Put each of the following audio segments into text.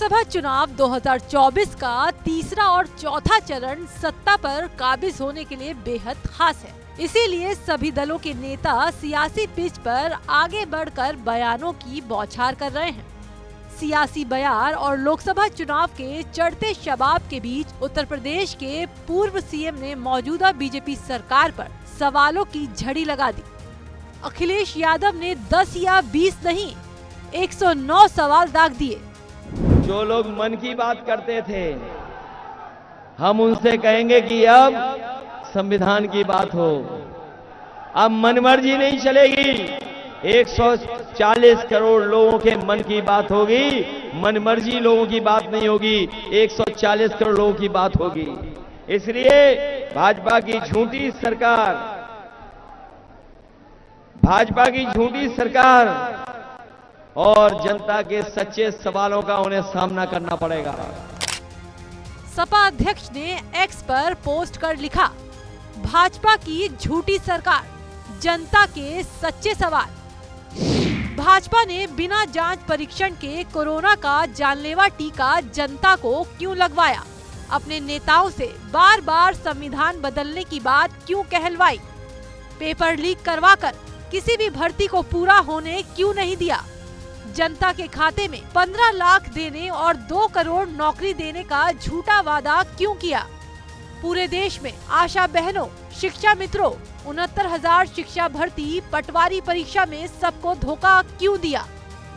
लोकसभा चुनाव 2024 का तीसरा और चौथा चरण सत्ता पर काबिज होने के लिए बेहद खास है। इसीलिए सभी दलों के नेता सियासी पिच पर आगे बढ़कर बयानों की बौछार कर रहे हैं। सियासी बयार और लोकसभा चुनाव के चढ़ते शबाब के बीच उत्तर प्रदेश के पूर्व सीएम ने मौजूदा बीजेपी सरकार पर सवालों की झड़ी लगा दी। अखिलेश यादव ने 10 या 20 नहीं 109 सवाल दाग दिए। जो लोग मन की बात करते थे, हम उनसे कहेंगे कि अब संविधान की बात हो, अब मनमर्जी नहीं चलेगी। 140 करोड़ लोगों के मन की बात होगी, मनमर्जी लोगों की बात नहीं होगी, 140 करोड़ लोगों की बात होगी। इसलिए भाजपा की झूठी सरकार और जनता के सच्चे सवालों का उन्हें सामना करना पड़ेगा। सपा अध्यक्ष ने एक्स पर पोस्ट कर लिखा, भाजपा की झूठी सरकार, जनता के सच्चे सवाल। भाजपा ने बिना जांच परीक्षण के कोरोना का जानलेवा टीका जनता को क्यों लगवाया? अपने नेताओं से बार बार संविधान बदलने की बात क्यों कहलवाई? पेपर लीक करवाकर किसी भी भर्ती को पूरा होने क्यों नहीं दिया? जनता के खाते में 15 लाख देने और 2 करोड़ नौकरी देने का झूठा वादा क्यों किया? पूरे देश में आशा बहनों, शिक्षा मित्रों, 69,000 शिक्षा भर्ती पटवारी परीक्षा में सबको धोखा क्यों दिया?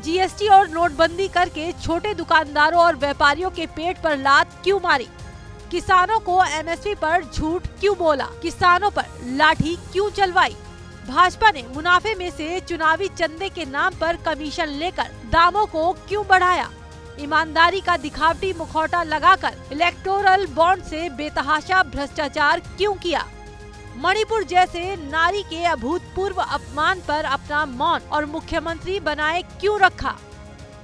जीएसटी और नोटबंदी करके छोटे दुकानदारों और व्यापारियों के पेट पर लात क्यों मारी? किसानों को एमएसपी पर झूठ क्यों बोला? किसानों पर लाठी क्यों चलवाई? भाजपा ने मुनाफे में से चुनावी चंदे के नाम पर कमीशन लेकर दामों को क्यों बढ़ाया? ईमानदारी का दिखावटी मुखौटा लगाकर इलेक्टोरल बॉन्ड से बेतहाशा भ्रष्टाचार क्यों किया? मणिपुर जैसे नारी के अभूतपूर्व अपमान पर अपना मौन और मुख्यमंत्री बनाए क्यों रखा?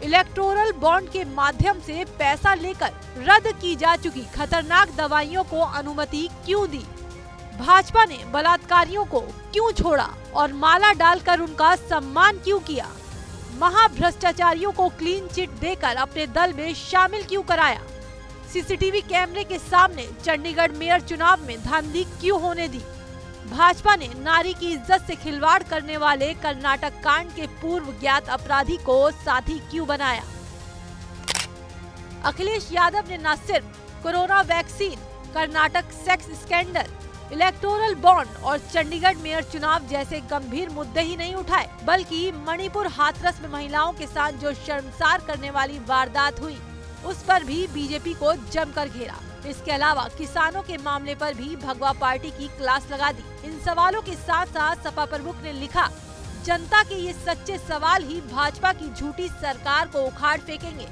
इलेक्टोरल बॉन्ड के माध्यम से पैसा लेकर रद्द की जा चुकी खतरनाक दवाइयों को अनुमति क्यों दी? भाजपा ने बलात्कारियों को क्यों छोड़ा और माला डालकर उनका सम्मान क्यों किया? महाभ्रष्टाचारियों को क्लीन चिट देकर अपने दल में शामिल क्यों कराया? सीसीटीवी कैमरे के सामने चंडीगढ़ मेयर चुनाव में धांधली क्यों होने दी? भाजपा ने नारी की इज्जत से खिलवाड़ करने वाले कर्नाटक कांड के पूर्व ज्ञात अपराधी को साथी क्यों बनाया? अखिलेश यादव ने न सिर्फ corona vaccine, Karnataka sex scandal, electoral bond और चंडीगढ़ मेयर चुनाव जैसे गंभीर मुद्दे ही नहीं उठाए, बल्कि मणिपुर हाथरस में महिलाओं के साथ जो शर्मसार करने वाली वारदात हुई, उस पर भी बीजेपी को जमकर घेरा। इसके अलावा किसानों के मामले पर भी भगवा पार्टी की क्लास लगा दी। इन सवालों के साथ साथ सपा प्रमुख ने लिखा, जनता के ये सच्चे सवाल ही भाजपा की झूठी सरकार को उखाड़ फेंकेंगे।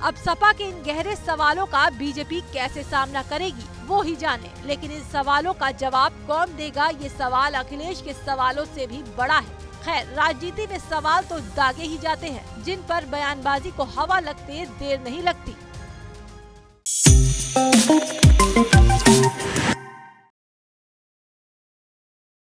अब सपा के इन गहरे सवालों का बीजेपी कैसे सामना करेगी वो ही जाने, लेकिन इन सवालों का जवाब कौन देगा, ये सवाल अखिलेश के सवालों से भी बड़ा है। खैर, राजनीति में सवाल तो दागे ही जाते हैं, जिन पर बयानबाजी को हवा लगते देर नहीं लगती।